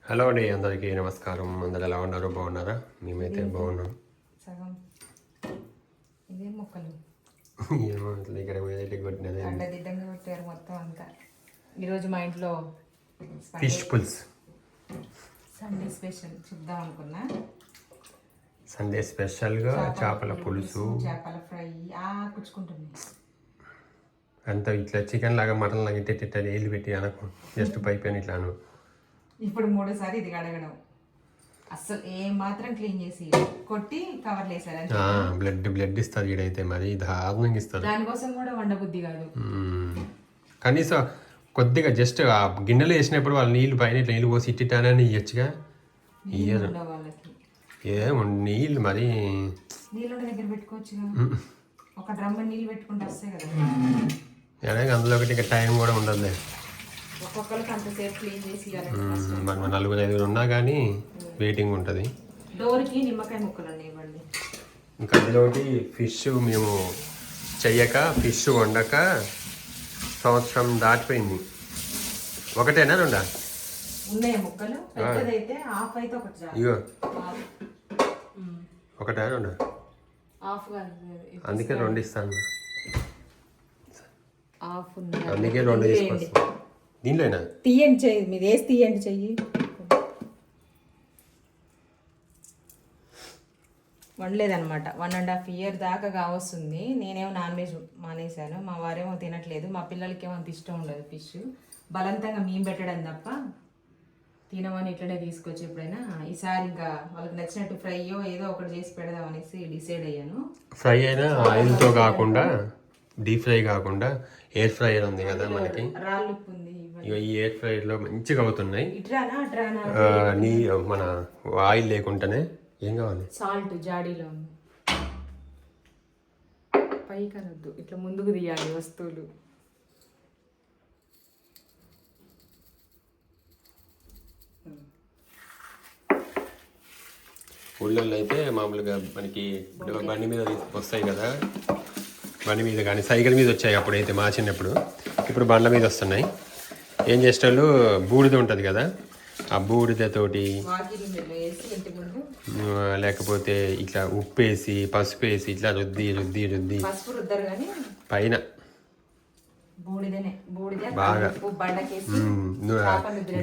Hello అండి, అందరికీ నమస్కారం. అందరు ఎలా ఉన్నారు? బాగున్నారా? మేమైతే బాగున్నాం. సగం ఇదే మొక్కలు ఏమో అసలు ఇక్కడ ఏదైతే కొట్టినది అడ్డదిడ్డంగా కొట్టారు మొత్తం అంతా. ఈరోజు మా ఇంట్లో ఫిష్ పుల్స్, సండే స్పెషల్ చూద్దాం అనుకున్నా. సండే స్పెషల్గా చేపల పులుసు, చేపల ఫ్రై పుచ్చుకుంటుంది. అంతా ఇట్లా చికెన్ లాగా మటన్ లాగా ఇట్ట నీళ్ళు పెట్టి అనకు, జస్ట్ పైపోయిన ఇట్లా అను. ఇప్పుడు 3సారి ఇది కడగడం, అస్సలు ఏం మాత్రం క్లీన్ చేసి కొట్టి కవర్లు వేసారు. బ్లడ్ ఇస్తుంది ఈడైతే, మరి దారుణంగా ఇస్తుంది. దానికోసం కూడా వండబుద్ధి కాదు. కనీసం కొద్దిగా జస్ట్ ఆ గిన్నెలు వేసినప్పుడు వాళ్ళు నీళ్ళు పైన ఇట్లా నీళ్ళు పోసి ఇట్టిటానని ఇవ్వచ్చుగా. ఇయ్యరు వాళ్ళకి నీళ్ళు మరి నీళ్ళు దగ్గర పెట్టుకోవచ్చుగా. ఒక డ్రమ్ నీళ్ళు పెట్టుకుంటే వస్తాయి కదా. అందులో ఒకటి టైం కూడా ఉండదు. ఒక్కొక్కరికి అంతసేపు క్లీన్ చేసి మన 4-5 ఉన్నా కానీ వెయిటింగ్ ఉంటుంది. డోర్కి నిమ్మకాయ ముక్కలు ఇవ్వండి. ఇంకా అందులోటి ఫిష్ మేము చెయ్యక, ఫిష్ వండక సంవత్సరం దాటిపోయింది. ఒకటేనా రెండా ఉన్నాయి ముక్కలు? పెద్దదైతే హాఫ్ అయితే ఒకటి. ఇగో ఒకటా రెండా? అందుకే 2 ఇస్తాను. అందుకే 2 తీసుకొస్తాను. దీనిలోనా తీయండి చెయ్యి, మీరు వేసి తీయండి చెయ్యి. వండలేదనమాట. 1.5 year దాకా కావస్తుంది. నేనేమో నాన్ వెజ్ మానేశాను, మా వారేమో తినట్లేదు. మా పిల్లలకేమో అంత ఇష్టం ఉండదు ఫిష్. బలవంతంగా మేము పెట్టడం తప్ప తినమని ఇట్లనే తీసుకొచ్చి ఎప్పుడైనా. ఈసారి ఇంకా వాళ్ళకి నచ్చినట్టు ఫ్రైయో ఏదో ఒకటి చేసి పెడదాం అనేసి డిసైడ్ అయ్యాను. ఫ్రై అయినా ఆయిల్తో కాకుండా, డీప్ ఫ్రై కాకుండా ఎయిర్ ఫ్రైయర్ ఉంది కదా మనకి. రాళ్ళు ఉంది. ఈ ఎయిర్ ఫ్రైయర్లో మంచిగా అవుతున్నాయి. నీ మన ఆయిల్ లేకుండానే. ఏం కావాలి? సాల్ట్ జాడీలో ఉంది. పైకి అనొద్దు, ఇట్లా ముందుకు తీయాలి వస్తువులు. ఊళ్ళల్లో అయితే మామూలుగా మనకి బండి మీద వస్తాయి కదా, బండి మీద కానీ సైకిల్ మీద వచ్చాయి అప్పుడైతే మా చిన్నప్పుడు. ఇప్పుడు బండ్ల మీద వస్తున్నాయి. ఏం చేసేవాళ్ళు, బూడిద ఉంటుంది కదా, ఆ బూడిదతోటి లేకపోతే ఇట్లా ఉప్పు వేసి పసుపు వేసి ఇట్లా రుద్ది రుద్ది రుద్ది పైన బాగా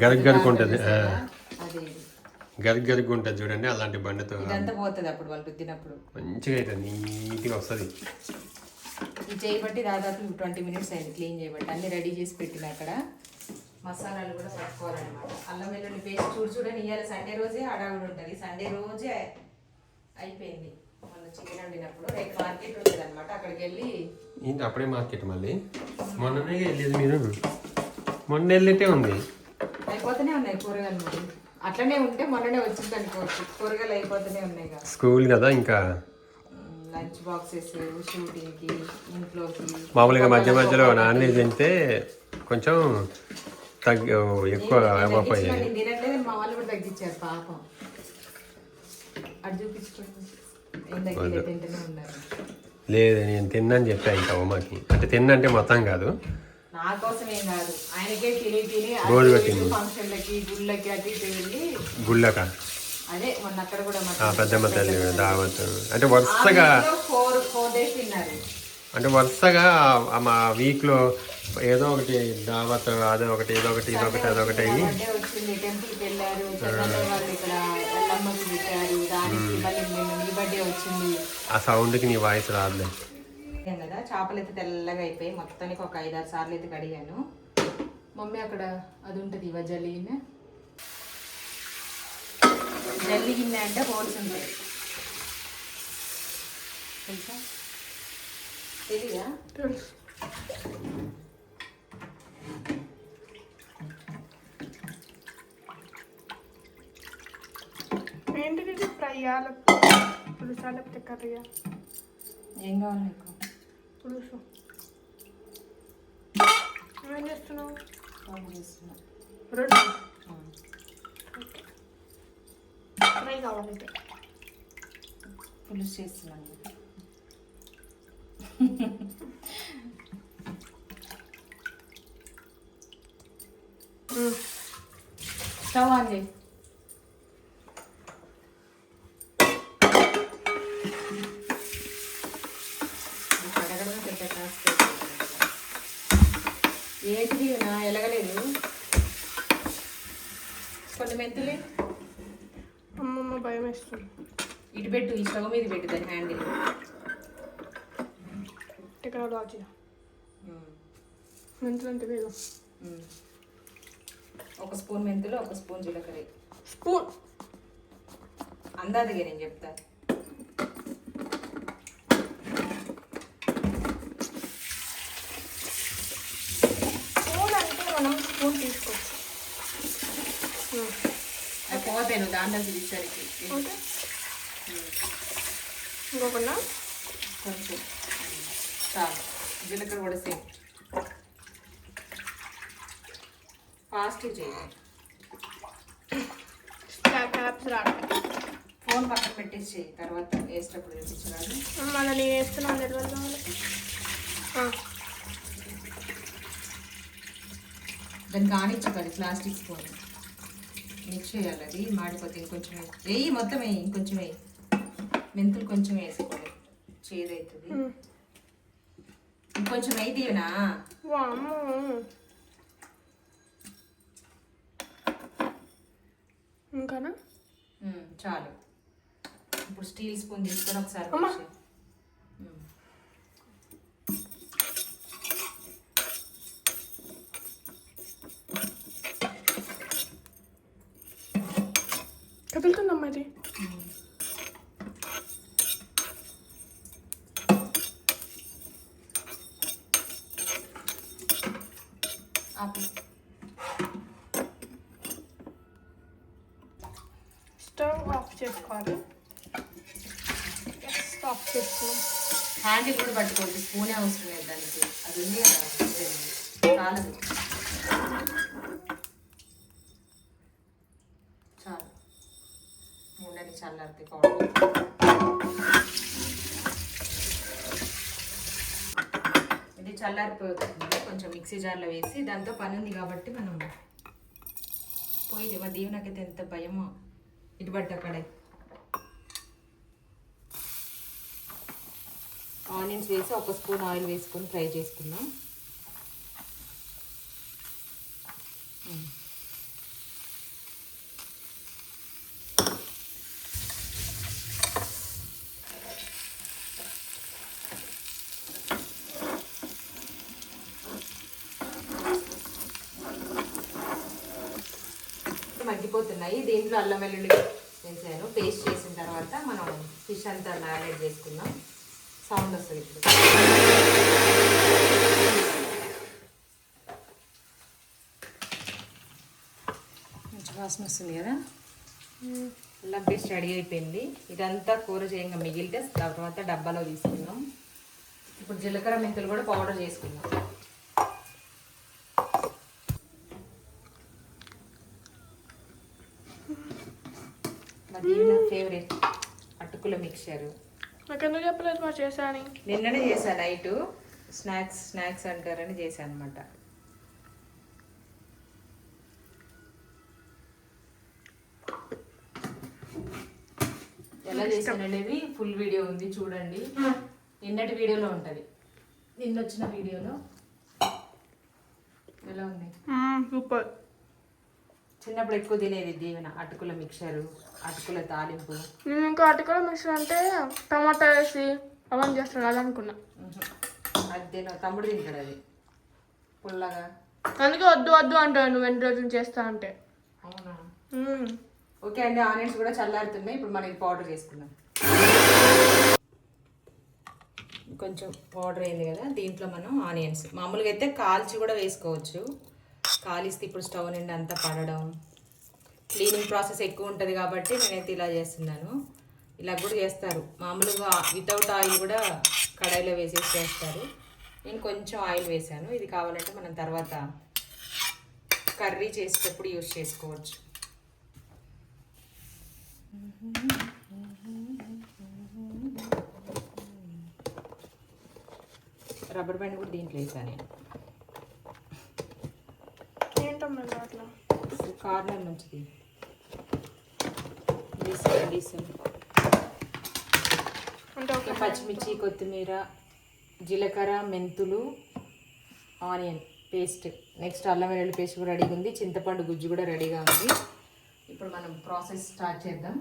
గరుగ్గుంటుంది. గరుగ్గుంటుంది చూడండి, అలాంటి బండతో మంచిగా అవుతుంది, నీట్గా వస్తుంది. చేయబట్టి దాదాపు 20 minutes అయింది క్లీన్ చేయబట్టి. అన్ని రెడీ చేసి పెట్టిన అక్కడ. మసాలాలు కూడా పట్టుకోవాలన్నమాట. అల్లం వెల్లుల్లి పేస్ట్ చూడండి. ఇవాళ సండే రోజే హడావుడి ఉంటుంది. సండే రోజే అయిపోయింది. మొన్న చికెన్ వండినప్పుడు రేపు మార్కెట్ ఉంటుంది అనమాట. అక్కడికి వెళ్ళి ఏంటి అప్పుడే మార్కెట్? మళ్ళీ మొన్ననే వెళ్ళేది మీరు? మొన్న వెళ్ళితే ఉంది. అయిపోతూనే ఉన్నాయి కూరగాయలు. మరి అట్లనే ఉంటే మొన్ననే వచ్చింది అనుకోవచ్చు. కూరగాయలు అయిపోతూనే ఉన్నాయి కదా. స్కూల్ కదా, ఇంకా లంచ్ బాక్సెస్, షూటింగ్కి, ఇంట్లోకి. మామూలుగా మధ్య మధ్యలో నాన్ వెజ్ తింటే కొంచెం ఎక్కువ తినట్లేదు. మా వాళ్ళు కూడా తగ్గించారు పాపం. అది చూపించుకోండి. తింటూనే ఉన్నారు. లేదు, నేను తిన్నాను చెప్పా ఇంకా అమ్మకి. అంటే తిన్నంటే మొత్తం కాదు, నా కోసం ఏం కాదు, ఆయనకే తిని ఫంక్షన్లకి గుళ్ళకి అటు ఇటు వెళ్ళి. గుళ్ళక అదే మొన్న అక్కడ కూడా పెద్దమ్మ తల్లి దావత్ అంటే వరుసగా 4 days తిన్నారు. అంటే వరుసగా మా వీక్లో ఏదో ఒకటి దావత్, అదో ఒకటి ఇదొకటి ఇదొకటి అదొకటి అయ్యి టెంపుల్కి వెళ్ళారు. ఇక్కడ ఎల్లమ్మకి పెట్టారు. బర్త్డే వచ్చింది. ఆ సౌండ్కి నీ వాయిస్ రాదులే కదా. చేపలు అయితే తెల్లగా అయిపోయి మొత్తానికి ఒక 5-6 సార్లు అయితే కడిగాను. మమ్మీ అక్కడ అది ఉంటుంది జల్లి గిన్నె. జల్లి గిన్నె అంటే హోల్స్ ఉంటాయి తెలుసా? తెలీదా? ఏంటిది? ఫ్రైయా పులుసా లేకపోతే కర్రీయా? ఏం కావాలి నీకు? పులుసు. ఏం చేస్తున్నావు? చేస్తున్నా. ఫ్రై కావాలంటే పులుసు చేస్తున్నాను. స్టవ్ ఆన్ చేయి. కొన్ని మెంతులు అమ్మమ్మ భయం వేస్తుంది. ఇటు పెట్టు, ఈ స్టవ్ మీద పెట్టు దాని హ్యాండిల్. టెక్నాలజీ మెంతులు అంటే వేగం. ఒక స్పూన్ మెంతులు, ఒక స్పూన్ జీలకర్ర. స్పూన్ అందాదిగా నేను చెప్తా. స్పూన్ అంటే మనం స్పూన్ తీసుకోవచ్చు. అది పోతాను దాంట్లో తీసరికి ఓకే ఇంకొకనా కొంచెం చాలు. జీలకర్ర కూడా సేమ్ ఫాస్ట్ చేయాలి. క్యాప్స్ రావట్లేదు. ఫోన్ పక్కన పెట్టేసి చేయి, తర్వాత వేసేటప్పుడు చూపించరాదు. మళ్ళీ నేను వేస్తున్నాను తెలియదు వాళ్ళకి. దానికి ఆనిచ్చకండి ప్లాస్టిక్ స్పూన్. మిక్స్ చేయాలి, అది మాడిపోతే ఇంకొంచెం వేయి. మొత్తం వేయి, ఇంకొంచెం వేయి. మెంతులు కొంచెం వేసుకోవాలి, చేదవుతుంది. ఇంకొంచెం వేయి తీయనా. వామ్మో ఇంకానా? చాలు. ఇప్పుడు స్టీల్ స్పూన్ తీసుకొని ఒకసారి అమ్మా. mix చేయి. కదులుతుందమ్మా ఇది. ఆపు. స్టవ్ ఆఫ్ చేసుకోవాలి. ఆఫ్ చేసుకున్నాం. హ్యాండిల్ కూడా పట్టుకోవద్దు, స్పూనే అవసరం లేదు దానికి. అది ఉంది కదా, చాలదు. చాలు, ఉండని చల్లారితే పౌడర్. ఇది చల్లారిపోతుంది. కొంచెం మిక్సీ జార్లో వేసి, దాంతో పని ఉంది కాబట్టి మనం పోయి. మా దీవెనకైతే ఎంత భయమో ఇటు పట్టు అక్కడే. ఆనియన్స్ వేసి ఒక స్పూన్ ఆయిల్ వేసుకొని ఫ్రై చేసుకుందాం. మగ్గిపోతున్నాయి. దీంట్లో అల్లం వెల్లుల్లి వేసాను. పేస్ట్ చేసిన తర్వాత మనం ఫిష్ అంతా మ్యారినేట్ చేసుకుందాం. సౌండ్ వస్తుంది ఇప్పుడు. మంచి వాసన వస్తుంది కదా. అల్లం పేస్ట్ రెడీ అయిపోయింది. ఇదంతా కూర చేయంగా మిగిలితే తర్వాత డబ్బాలో తీసుకుందాం. ఇప్పుడు జీలకర్ర మెంతులు కూడా పౌడర్ చేసుకుందాం. అది నా ఫేవరెట్ అటుకుల మిక్చర్. నాకు ఎందుకు చెప్పలేదు మా చేశాను. నిన్ననే చేశాను నైట్. స్నాక్స్ అంటారని చేశాను అనమాట. ఎలా చేశాను అనేది ఫుల్ వీడియో ఉంది, చూడండి. నిన్నటి వీడియోలో ఉంటుంది. నిన్న వచ్చిన వీడియోలో ఎలా ఉంది. సూపర్. చిన్నప్పుడు ఎక్కువ తినేది దీవెన అటుకుల మిక్చరు, అటుకుల తాలింపు. నేను ఇంకా అటుకుల మిక్సర్ అంటే టమాటా వేసి అవన్నీ చేస్తాను అది అనుకున్నా. అది తమ్ముడు తింటాడు అది పుల్లగా. అందుకే వద్దు వద్దు అంటాను నువ్వు ఎన్ని రోజులు చేస్తా అంటే. అవునా? ఓకే అండి, ఆనియన్స్ కూడా చల్లారుతున్నాయి. ఇప్పుడు మనం ఇది పౌడర్ చేసుకుందాం. కొంచెం పౌడర్ అయింది కదా, దీంట్లో మనం ఆనియన్స్ మామూలుగా అయితే కాల్చి కూడా వేసుకోవచ్చు. కాలిస్తే ఇప్పుడు స్టవ్ నిండి అంతా పడడం, క్లీనింగ్ ప్రాసెస్ ఎక్కువ ఉంటుంది కాబట్టి నేనైతే ఇలా చేస్తున్నాను. ఇలా కూడా చేస్తారు మామూలుగా, వితౌట్ ఆయిల్ కూడా కడాయిలో వేసేసి చేస్తారు. నేను కొంచెం ఆయిల్ వేసాను. ఇది కావాలంటే మనం తర్వాత కర్రీ చేసేటప్పుడు యూజ్ చేసుకోవచ్చు. రబ్బర్ బ్యాండ్ కూడా దీంట్లో వేసాను నేను. ఏంటమ్మా అట్లా కార్నర్ నుంచి అంటే ఓకే. పచ్చిమిర్చి, కొత్తిమీర, జీలకర్ర, మెంతులు, ఆనియన్ పేస్ట్, నెక్స్ట్ అల్లం వెల్లుల్లి పేస్ట్ కూడా రెడీగా ఉంది. చింతపండు గుజ్జు కూడా రెడీగా ఉంది. ఇప్పుడు మనం ప్రాసెస్ స్టార్ట్ చేద్దాం.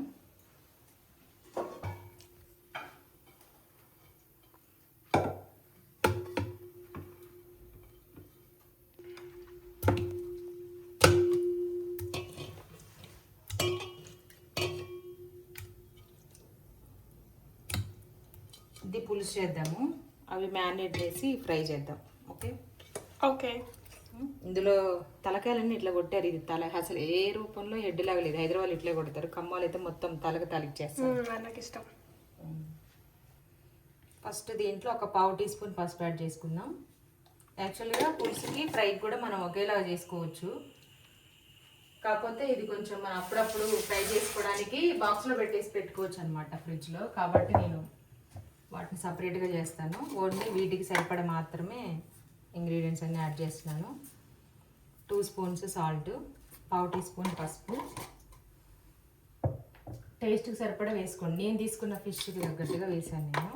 ఇది పులుసు చేద్దాము, అవి మ్యారినేట్ చేసి ఫ్రై చేద్దాం. Okay okay. ఇందులో తలకాయలన్నీ ఇట్లా కొట్టారు. ఇది తల అసలు ఏ రూపంలో హెడ్ లాగా లేదు. హైదరాబాద్ ఇట్లే కొడతారు, ఖమ్మాలు అయితే మొత్తం తలకి తలిచ్చేస్తారు. నాకు ఇష్టం. ఫస్ట్ దీంట్లో ఒక పావు టీ స్పూన్ పసుపు యాడ్ చేసుకుందాం. యాక్చువల్గా పులుసుకి ఫ్రైకి కూడా మనం ఒకేలాగా చేసుకోవచ్చు, కాకపోతే ఇది కొంచెం మనం అప్పుడప్పుడు ఫ్రై చేసుకోవడానికి బాక్స్లో పెట్టేసి పెట్టుకోవచ్చు అనమాట ఫ్రిడ్జ్లో. కాబట్టి నేను వాటిని సపరేట్గా చేస్తాను. ఓన్లీ వీటికి సరిపడ మాత్రమే ఇంగ్రీడియంట్స్ అన్నీ యాడ్ చేస్తున్నాను. 2 స్పూన్స్ సాల్ట్, పావు టీ స్పూన్ పసుపు, టేస్ట్కి సరిపడా వేసుకోండి. నేను తీసుకున్న ఫిష్కి తగ్గట్టుగా వేసాను నేను.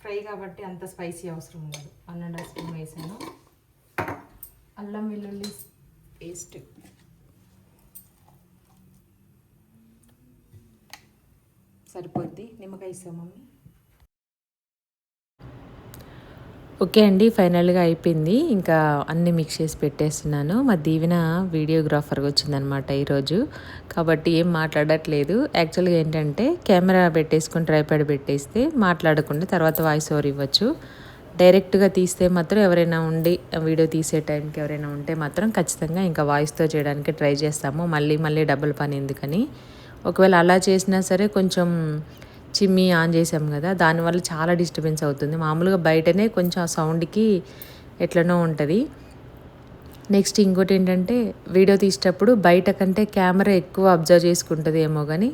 ఫ్రై కాబట్టి అంత స్పైసీ అవసరం ఉండదు. 1.5 స్పూన్ వేసాను. అల్లం వెల్లుల్లి పేస్ట్ సరిపోద్ది. నిమ్మకాయ ఇస్తాం మమ్మీ. ఓకే అండి, ఫైనల్గా అయిపోయింది. ఇంకా అన్నీ మిక్స్ చేసి పెట్టేస్తున్నాను. మా దీవెన వీడియోగ్రాఫర్గా వచ్చిందనమాట ఈరోజు, కాబట్టి ఏం మాట్లాడట్లేదు. యాక్చువల్గా ఏంటంటే కెమెరా పెట్టేసుకొని ట్రైపాడ్ పెట్టేస్తే మాట్లాడకుండా తర్వాత వాయిస్ ఓవర్ ఇవ్వచ్చు. డైరెక్ట్గా తీస్తే మాత్రం ఎవరైనా ఉండి వీడియో తీసే టైంకి ఎవరైనా ఉంటే మాత్రం ఖచ్చితంగా ఇంకా వాయిస్తో చేయడానికి ట్రై చేస్తాము. మళ్ళీ డబుల్ పని ఎందుకని. ఒకవేళ అలా చేసినా సరే కొంచెం చిమ్మి ఆన్ చేసాం కదా, దానివల్ల చాలా డిస్టర్బెన్స్ అవుతుంది. మామూలుగా బయటనే కొంచెం ఆ సౌండ్కి ఎట్లనో ఉంటుంది. నెక్స్ట్ ఇంకోటి ఏంటంటే వీడియో తీసేటప్పుడు బయట కంటే కెమెరా ఎక్కువ అబ్జర్వ్ చేసుకుంటుంది ఏమో కానీ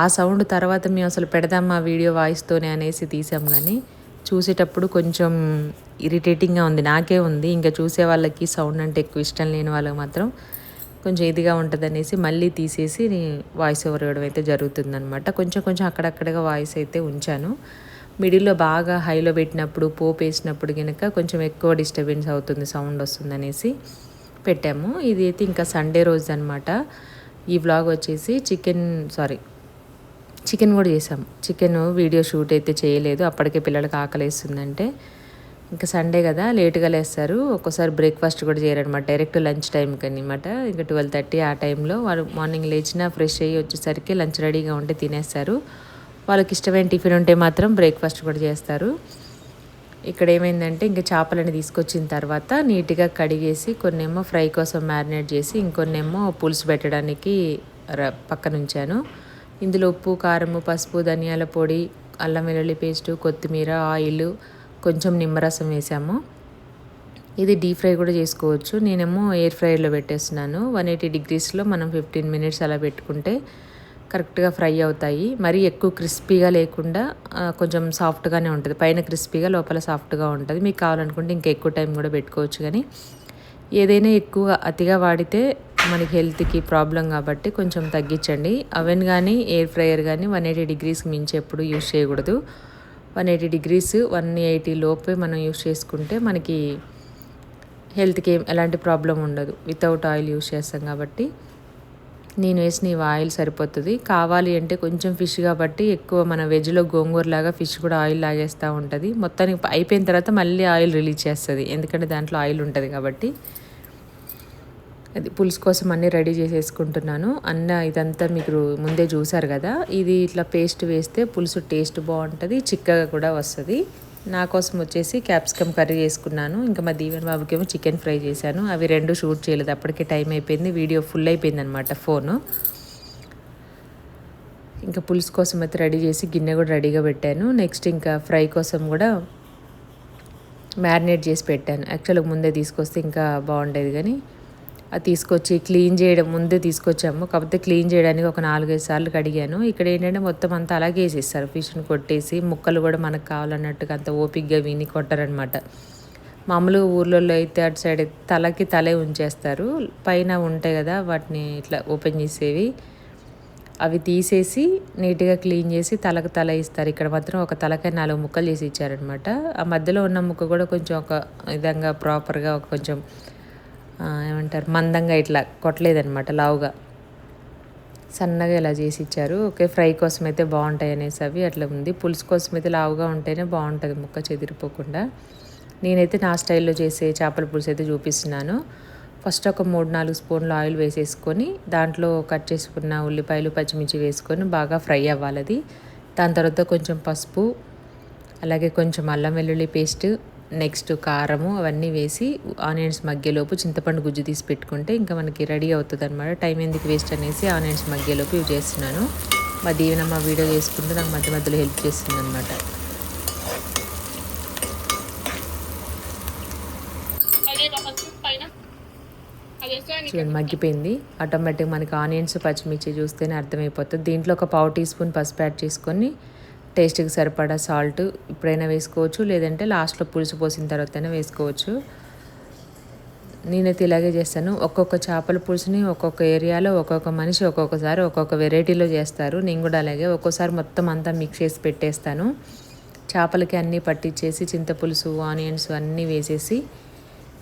ఆ సౌండ్ తర్వాత మేము అసలు పెడదామా వీడియో వాయిస్తోనే అనేసి తీసాం, కానీ చూసేటప్పుడు కొంచెం ఇరిటేటింగ్గా ఉంది. నాకే ఉంది, ఇంకా చూసే వాళ్ళకి సౌండ్ అంటే ఎక్కువ ఇష్టం లేని వాళ్ళకి మాత్రం కొంచెం ఇదిగా ఉంటుంది అనేసి మళ్ళీ తీసేసి వాయిస్ ఓవర్ ఇవ్వడం అయితే జరుగుతుందనమాట. కొంచెం అక్కడక్కడగా వాయిస్ అయితే ఉంచాను. మిడిల్లో బాగా హైలో పెట్టినప్పుడు పోపు వేసినప్పుడు కనుక కొంచెం ఎక్కువ డిస్టర్బెన్స్ అవుతుంది, సౌండ్ వస్తుంది అనేసి పెట్టాము. ఇది అయితే ఇంకా సండే రోజు అనమాట. ఈ వ్లాగ్ వచ్చేసి చికెన్ కూడా చేసాము. చికెన్ వీడియో షూట్ అయితే చేయలేదు, అప్పటికే పిల్లలకి ఆకలేస్తుందంటే. ఇంకా సండే కదా లేట్గా లేస్తారు, ఒక్కోసారి బ్రేక్ఫాస్ట్ కూడా చేయరనమాట, డైరెక్ట్ లంచ్ టైంకి అనమాట. ఇంకా 12:30 ఆ టైంలో వాళ్ళు మార్నింగ్ లేచినా ఫ్రెష్ అయ్యి వచ్చేసరికి లంచ్ రెడీగా ఉంటే తినేస్తారు. వాళ్ళకి ఇష్టమైన టిఫిన్ ఉంటే మాత్రం బ్రేక్ఫాస్ట్ కూడా చేస్తారు. ఇక్కడ ఏమైందంటే ఇంకా చేపలని తీసుకొచ్చిన తర్వాత నీట్గా కడిగేసి కొన్నేమో ఫ్రై కోసం మ్యారినేట్ చేసి ఇంకొన్నేమో పులుసు పెట్టడానికి పక్కన ఉంచాను. ఇందులో ఉప్పు, కారము, పసుపు, ధనియాల పొడి, అల్లం వెల్లుల్లి పేస్టు, కొత్తిమీర, ఆయిల్, కొంచెం నిమ్మరసం వేసాము. ఇది డీప్ ఫ్రై కూడా చేసుకోవచ్చు. నేనేమో ఎయిర్ ఫ్రైలో పెట్టేస్తున్నాను. 180 degreesలో మనం 15 minutes అలా పెట్టుకుంటే కరెక్ట్గా ఫ్రై అవుతాయి. మరీ ఎక్కువ క్రిస్పీగా లేకుండా కొంచెం సాఫ్ట్గానే ఉంటుంది. పైన క్రిస్పీగా లోపల సాఫ్ట్గా ఉంటుంది. మీకు కావాలనుకుంటే ఇంకా ఎక్కువ టైం కూడా పెట్టుకోవచ్చు, కానీ ఏదైనా ఎక్కువ అతిగా వాడితే మనకి హెల్త్కి ప్రాబ్లం కాబట్టి కొంచెం తగ్గించండి. అవెన్ కానీ ఎయిర్ ఫ్రైయర్ కానీ 180 degreesకి మించి ఎప్పుడు యూస్ చేయకూడదు. 180 degrees 180 లోపే మనం యూస్ చేసుకుంటే మనకి హెల్త్కి ఎలాంటి ప్రాబ్లం ఉండదు. వితౌట్ ఆయిల్ యూస్ చేస్తాం కాబట్టి నేను వేసిన ఈ ఆయిల్ సరిపోతుంది. కావాలి అంటే కొంచెం ఫిష్ కాబట్టి ఎక్కువ మన వెజ్లో గోంగూరలాగా ఫిష్ కూడా ఆయిల్ లాగేస్తూ ఉంటుంది. మొత్తానికి అయిపోయిన తర్వాత మళ్ళీ ఆయిల్ రిలీజ్ చేస్తుంది, ఎందుకంటే దాంట్లో ఆయిల్ ఉంటుంది కాబట్టి. అది పులుసు కోసం అన్నీ రెడీ చేసేసుకుంటున్నాను. ఇదంతా మీకు ముందే చూసారు కదా. ఇది ఇట్లా పేస్ట్ వేస్తే పులుసు టేస్ట్ బాగుంటుంది, చిక్కగా కూడా వస్తుంది. నా కోసం వచ్చేసి క్యాప్సికమ్ కర్రీ చేసుకున్నాను. ఇంకా మా దీవెన్ బాబుకేమో చికెన్ ఫ్రై చేశాను. అవి రెండు షూట్ చేయలేదు, అప్పటికే టైం అయిపోయింది, వీడియో ఫుల్ అయిపోయింది అనమాట ఫోను. ఇంకా పులుసు కోసం అయితే రెడీ చేసి గిన్నె కూడా రెడీగా పెట్టాను. నెక్స్ట్ ఇంకా ఫ్రై కోసం కూడా మ్యారినేట్ చేసి పెట్టాను. యాక్చువల్గా ముందే తీసుకొస్తే ఇంకా బాగుండేది, కానీ అది తీసుకొచ్చి క్లీన్ చేయడం ముందే తీసుకొచ్చాము. కాకపోతే క్లీన్ చేయడానికి ఒక 4-5 సార్లు కడిగాను. ఇక్కడ ఏంటంటే మొత్తం అంతా అలాగే వేసేస్తారు, ఫిష్ని కొట్టేసి ముక్కలు కూడా మనకు కావాలన్నట్టుగా అంత ఓపిక్గా విని కొట్టారనమాట. మామూలుగా ఊర్లలో అయితే అటు సైడ్ తలకి తలే ఉంచేస్తారు, పైన ఉంటాయి కదా వాటిని ఇట్లా ఓపెన్ చేసేవి, అవి తీసేసి నీట్గా క్లీన్ చేసి తలకు తల ఇస్తారు. ఇక్కడ మాత్రం ఒక తలకాయ 4 ముక్కలు చేసి ఇచ్చారనమాట. ఆ మధ్యలో ఉన్న ముక్క కూడా కొంచెం ఒక విధంగా ప్రాపర్గా కొంచెం ఏమంటారు మందంగా ఇట్లా కొట్టలేదనమాట, లావుగా సన్నగా ఇలా చేసి ఇచ్చారు. ఓకే, ఫ్రై కోసం అయితే బాగుంటాయి అనేసి అవి అట్లా ఉంది. పులుసు కోసం అయితే లావుగా ఉంటేనే బాగుంటుంది, ముక్క చెదిరిపోకుండా. నేనైతే నా స్టైల్లో చేసే చేపల పులుసు అయితే చూపిస్తున్నాను. ఫస్ట్ ఒక 3-4 స్పూన్లు ఆయిల్ వేసేసుకొని దాంట్లో కట్ చేసుకున్న ఉల్లిపాయలు పచ్చిమిర్చి వేసుకొని బాగా ఫ్రై అవ్వాలి అది. దాని తర్వాత కొంచెం పసుపు, అలాగే కొంచెం అల్లం వెల్లుల్లి పేస్ట్, నెక్స్ట్ కారము అవన్నీ వేసి ఆనియన్స్ మగ్గేలోపు చింతపండు గుజ్జు తీసి పెట్టుకుంటే ఇంకా మనకి రెడీ అవుతుంది అనమాట. టైం ఎందుకు వేస్ట్ అనేసి ఆనియన్స్ మగ్గేలోపు ఇవి చేస్తున్నాను. మా దీవెనమ్మ వీడియో చేసుకుంటూ నాకు మధ్య మధ్యలో హెల్ప్ చేస్తుంది అనమాట. చూడండి మగ్గిపోయింది. ఆటోమేటిక్ మనకి ఆనియన్స్ పచ్చిమిర్చి చూస్తేనే అర్థమైపోతుంది. దీంట్లో ఒక 1/4 టీ స్పూన్ పసుపు యాడ్ చేసుకొని టేస్ట్కి సరిపడా సాల్ట్ ఇప్పుడైనా వేసుకోవచ్చు, లేదంటే లాస్ట్లో పులుసు పోసిన తర్వాతైనా వేసుకోవచ్చు. నేనైతే ఇలాగే చేస్తాను. ఒక్కొక్క చేపల పులుసుని ఒక్కొక్క ఏరియాలో ఒక్కొక్క మనిషి ఒక్కొక్కసారి ఒక్కొక్క వెరైటీలో చేస్తారు. నేను కూడా అలాగే ఒక్కోసారి మొత్తం అంతా మిక్స్ చేసి పెట్టేస్తాను. చేపలకి అన్నీ పట్టించేసి చింతపులుసు ఆనియన్స్ అన్నీ వేసేసి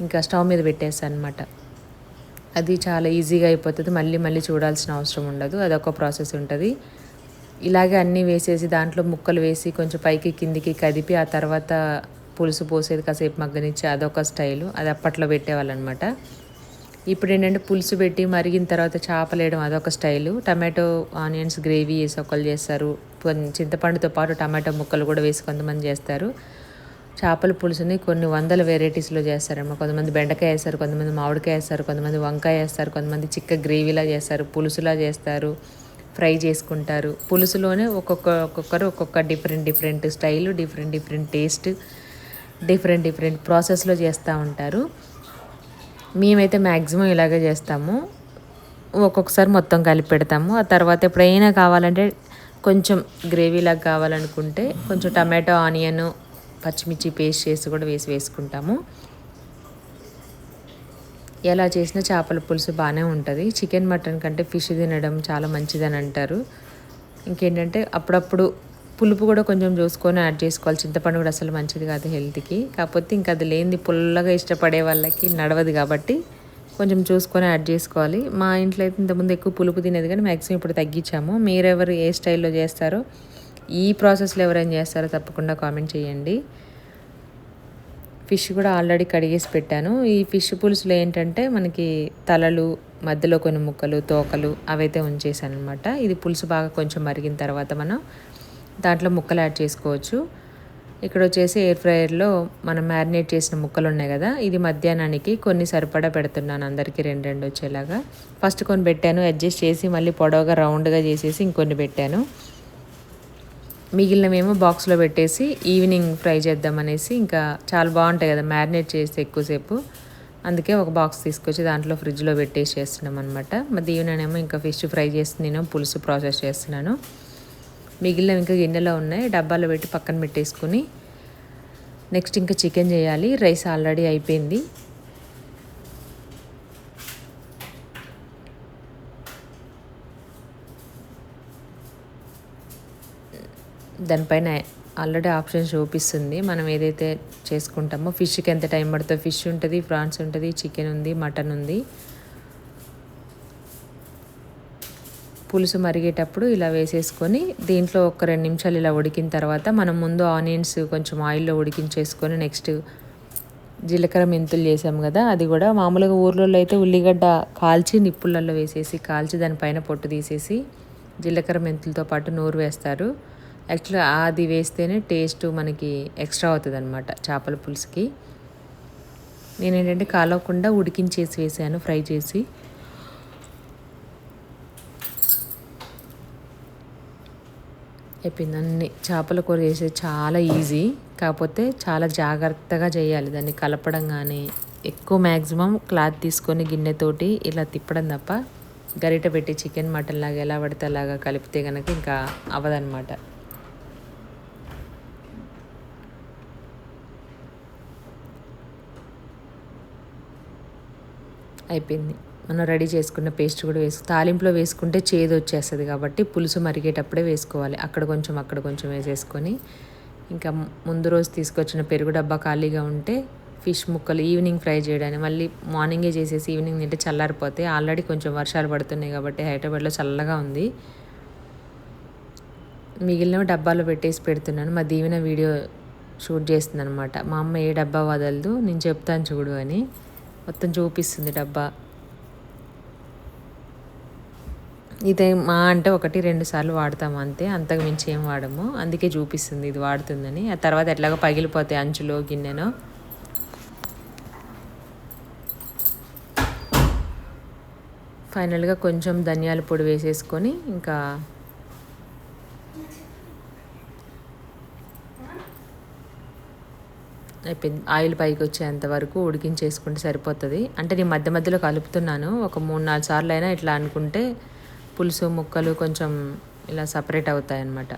ఇంకా స్టవ్ మీద పెట్టేస్తాను అనమాట. అది చాలా ఈజీగా అయిపోతుంది, మళ్ళీ మళ్ళీ చూడాల్సిన అవసరం ఉండదు. అదొక ప్రాసెస్ ఉంటుంది. ఇలాగే అన్నీ వేసేసి దాంట్లో ముక్కలు వేసి కొంచెం పైకి కిందికి కదిపి ఆ తర్వాత పులుసు పోసేది కాసేపు మగ్గనిచ్చి అదొక స్టైలు. అది అప్పట్లో పెట్టేవాళ్ళు అనమాట. ఇప్పుడు ఏంటంటే పులుసు పెట్టి మరిగిన తర్వాత చేపలు వేయడం అదొక స్టైలు. టమాటో ఆనియన్స్ గ్రేవీ వేసి ఒకళ్ళు చేస్తారు, చింతపండుతో పాటు టమాటో ముక్కలు కూడా వేసి కొంతమంది చేస్తారు. చేపల పులుసుని కొన్ని వందల వెరైటీస్లో చేస్తారన్నమాట. కొంతమంది బెండకాయ వేస్తారు, కొంతమంది మామిడికాయ వేస్తారు, కొంతమంది వంకాయ వేస్తారు, కొంతమంది చిక్క గ్రేవీలా చేస్తారు, పులుసులా చేస్తారు, ఫ్రై చేసుకుంటారు. పులుసులోనే ఒక్కొక్కరు ఒక్కొక్క different style, different taste, different ప్రాసెస్లో చేస్తూ ఉంటారు. మేమైతే మ్యాక్సిమం ఇలాగే చేస్తాము. ఒక్కొక్కసారి మొత్తం కలిపి పెడతాము. ఆ తర్వాత ఎప్పుడైనా కావాలంటే కొంచెం గ్రేవీలాగా కావాలనుకుంటే కొంచెం టమాటో ఆనియన్ పచ్చిమిర్చి పేస్ట్ చేసి కూడా వేసుకుంటాము. ఎలా చేసినా చేపల పులుసు బాగానే ఉంటుంది. చికెన్ మటన్ కంటే ఫిష్ తినడం చాలా మంచిదని అంటారు. ఇంకేంటంటే అప్పుడప్పుడు పులుపు కూడా కొంచెం చూసుకొని యాడ్ చేసుకోవాలి. చింతపండు కూడా అసలు మంచిది కాదు హెల్త్కి. కాకపోతే ఇంకా అది లేనిది పుల్లగా ఇష్టపడే వాళ్ళకి నడవదు కాబట్టి కొంచెం చూసుకొని యాడ్ చేసుకోవాలి. మా ఇంట్లో అయితే ఇంతకుముందు ఎక్కువ పులుపు తినేది కానీ మ్యాక్సిమం ఇప్పుడు తగ్గించాము. మీరెవరు ఏ స్టైల్లో చేస్తారో, ఈ ప్రాసెస్లో ఎవరైనా చేస్తారో తప్పకుండా కామెంట్ చేయండి. ఫిష్ కూడా ఆల్రెడీ కడిగేసి పెట్టాను. ఈ ఫిష్ పులుసులో ఏంటంటే మనకి తలలు, మధ్యలో కొన్ని ముక్కలు, తోకలు అవైతే ఉంచేసాను అనమాట. ఇది పులుసు బాగా కొంచెం మరిగిన తర్వాత మనం దాంట్లో ముక్కలు యాడ్ చేసుకోవచ్చు. ఇక్కడ వచ్చేసి ఎయిర్ ఫ్రైయర్లో మనం మ్యారినేట్ చేసిన ముక్కలు ఉన్నాయి కదా, ఇది మధ్యాహ్నానికి కొన్ని సరిపడా పెడుతున్నాను, అందరికీ 2 వచ్చేలాగా. ఫస్ట్ కొన్ని పెట్టాను, అడ్జస్ట్ చేసి మళ్ళీ పొడవుగా రౌండ్గా చేసేసి ఇంకొన్ని పెట్టాను. మిగిలినవేమో బాక్స్లో పెట్టేసి ఈవినింగ్ ఫ్రై చేద్దామనేసి, ఇంకా చాలా బాగుంటాయి కదా మ్యారినేట్ చేస్తే ఎక్కువసేపు, అందుకే ఒక బాక్స్ తీసుకొచ్చి దాంట్లో ఫ్రిడ్జ్లో పెట్టేసి చేస్తున్నాం అనమాట. మరి ఈవినింగ్ ఇంకా ఫిష్ ఫ్రై చేసి నేను పులుసు ప్రాసెస్ చేస్తున్నాను. మిగిలినవి ఇంకా గిన్నెలో ఉన్నాయి, డబ్బాలో పెట్టి పక్కన పెట్టేసుకుని నెక్స్ట్ ఇంకా చికెన్ చేయాలి. రైస్ ఆల్రెడీ అయిపోయింది. దానిపైన ఆల్రెడీ ఆప్షన్స్ చూపిస్తుంది మనం ఏదైతే చేసుకుంటామో. ఫిష్కి ఎంత టైం పడుతుందో, ఫిష్ ఉంటుంది, ప్రాన్స్ ఉంటుంది, చికెన్ ఉంది, మటన్ ఉంది. పులుసు మరిగేటప్పుడు ఇలా వేసేసుకొని దీంట్లో ఒక 2 నిమిషాలు ఇలా ఉడికిన తర్వాత మనం ముందు ఆనియన్స్ కొంచెం ఆయిల్లో ఉడికించేసుకొని నెక్స్ట్ జీలకర్ర మెంతులు చేసాం కదా, అది కూడా మామూలుగా ఊర్లలో అయితే ఉల్లిగడ్డ కాల్చి నిప్పులలో వేసేసి కాల్చి దానిపైన పొట్టు తీసేసి జీలకర్ర మెంతులతో పాటు నూరు వేస్తారు. యాక్చువల్గా అది వేస్తేనే టేస్ట్ మనకి ఎక్స్ట్రా అవుతుంది అనమాట చేపల పులుసుకి. నేను ఏంటంటే కాలవకుండా ఉడికించేసి వేసాను, ఫ్రై చేసి. అయిపోయింది. అన్ని చేపల కూర చేసేది చాలా ఈజీ, కాకపోతే చాలా జాగ్రత్తగా చేయాలి. దాన్ని కలపడం కానీ ఎక్కువ మ్యాక్సిమం క్లాత్ తీసుకొని గిన్నెతోటి ఇలా తిప్పడం తప్ప గరిట పెట్టి చికెన్ మటన్ లాగా ఎలా పడితే అలాగా కలిపితే కనుక ఇంకా అవ్వదన్నమాట. అయిపోయింది. మనం రెడీ చేసుకున్న పేస్ట్ కూడా తాలింపులో వేసుకుంటే చేదు వచ్చేస్తుంది కాబట్టి పులుసు మరిగేటప్పుడే వేసుకోవాలి. అక్కడ కొంచెం వేసేసుకొని ఇంకా ముందు రోజు తీసుకొచ్చిన పెరుగు డబ్బా ఖాళీగా ఉంటే ఫిష్ ముక్కలు ఈవినింగ్ ఫ్రై చేయడానికి, మళ్ళీ మార్నింగే చేసేసి ఈవినింగ్ తింటే చల్లారిపోతే. ఆల్రెడీ కొంచెం వర్షాలు పడుతున్నాయి కాబట్టి హైదరాబాద్లో చల్లగా ఉంది. మిగిలినవి డబ్బాలో పెట్టేసి పెడుతున్నాను. మా దీవెన వీడియో షూట్ చేస్తుంది అనమాట. మా అమ్మ ఏ డబ్బా వదలదు, నేను చెప్తాను చూడు అని మొత్తం చూపిస్తుంది డబ్బా. ఇదే మా అంటే 1-2 సార్లు వాడతాము అంతే, అంతకు మించి ఏం వాడము. అందుకే చూపిస్తుంది ఇది వాడుతుందని. ఆ తర్వాత ఎట్లాగో పగిలిపోతాయి అంచులో గిన్నెనో. ఫైనల్గా కొంచెం ధనియాల పొడి వేసేసుకొని ఇంకా అయిపోయింది. ఆయిల్ పైకి వచ్చేంత వరకు ఉడికించేసుకుంటే సరిపోతుంది. అంటే నేను మధ్య మధ్యలో కలుపుతున్నాను. ఒక 3-4 సార్లు అయినా ఇట్లా అనుకుంటే పులుసు ముక్కలు కొంచెం ఇలా సపరేట్ అవుతాయి అన్నమాట.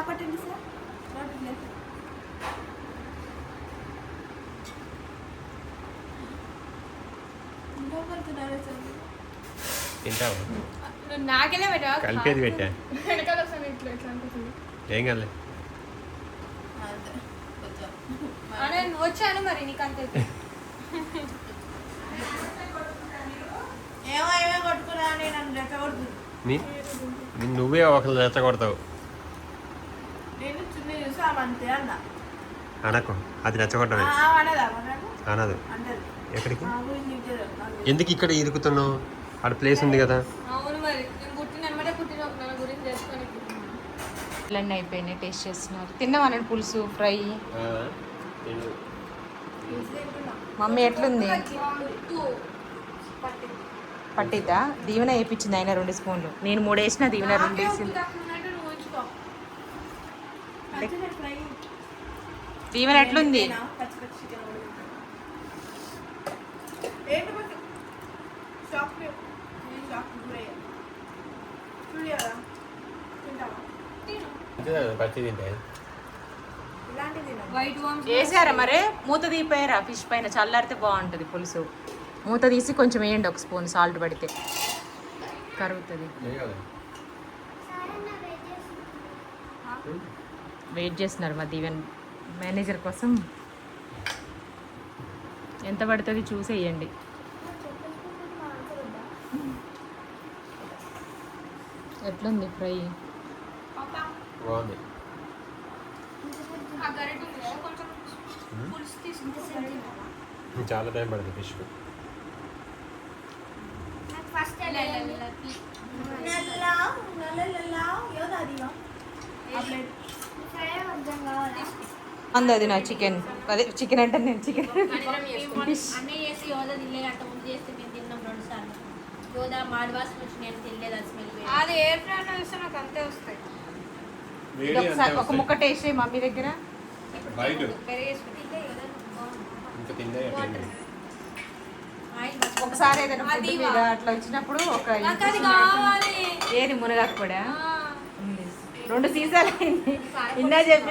పట్టండి సార్ తింటావా? నాకెళ్ళే పెట్టా కలిపేది పెట్టా. వెనకాల వస్తాను ఇట్లా ఇట్లా అనిపిస్తుంది ఏం కాదులే. అనే వచ్చాను మరి నీకు అంతే ఏమో ఏమో కొట్టుకున్నా నన్ను రెచ్చగొడుతుంది నువ్వే ఒకరు రెచ్చగొడతావు. నేను చిన్న చూసామంతే అన్న అనకు, అది రెచ్చగొట్టమే. అనదా అనదు. అంటది ఎక్కడికి? మా గురించి నీకు తెలియదు, నాకు తెలియదు. ఎందుకు ఇక్కడ ఇరుకుతున్నావు? అక్కడ ప్లేస్ ఉంది కదా. అవును మరి నేను పుట్టినమ్మటే పుట్టిన నా గురించి చేసుకొని ఇవన్నీ అయిపోయినాయి, టేస్ట్ చేస్తున్నారు. తిన్నామనండి పులుసు ఫ్రై. మమ్మీ ఎట్లుంది? పట్టిద్దా? దీవెన వేయించింది ఆయన 2 స్పూన్లు. నేను 3 వేసిన, దీవెన 2 వేసింది. దీవెన ఎట్లుంది? పచ్చి తింటే వేసారా మరే? మూత తీపోయారా? ఫిష్ పైన చల్లారితే బాగుంటుంది పులుసు. మూత తీసి కొంచెం వేయండి, 1 స్పూన్ సాల్ట్ పడితే కరుగుతుంది. వెయిట్ చేస్తున్నారు మా దీవెన్ మేనేజర్ కోసం. ఎంత పడుతుంది చూసి వేయండి. ఎట్లుంది ఫ్రై? బాగుంది. చాలా టైం పడుతుంది ఫిష్. అది నా చికెన్, అదే చికెన్ అంటే నేను చికెన్ అన్నీ చేసి యోధ తినలేదు. అంత ముందు చేస్తే మేము తిన్నాం 2 సార్లు. యోధ మాడవాసన వచ్చి నేను తినలేదు. అది స్మెల్ అది ఎయిర్ ఫ్రైలో చూస్తే నాకు అంతే వస్తాయి. ఒకసారి ఒక ముక్క టేస్ట్ చేయి మమ్మీ దగ్గర. పెరిగేసుకుని తింటే యోధ బాగుంది. ఒకసారి ఏదైనా ఫుడ్ మీద అట్లా వచ్చినప్పుడు ఒక ఏది మునగాకు కూడా 2 సీసాలు అయింది. ఇన్నా చెప్పి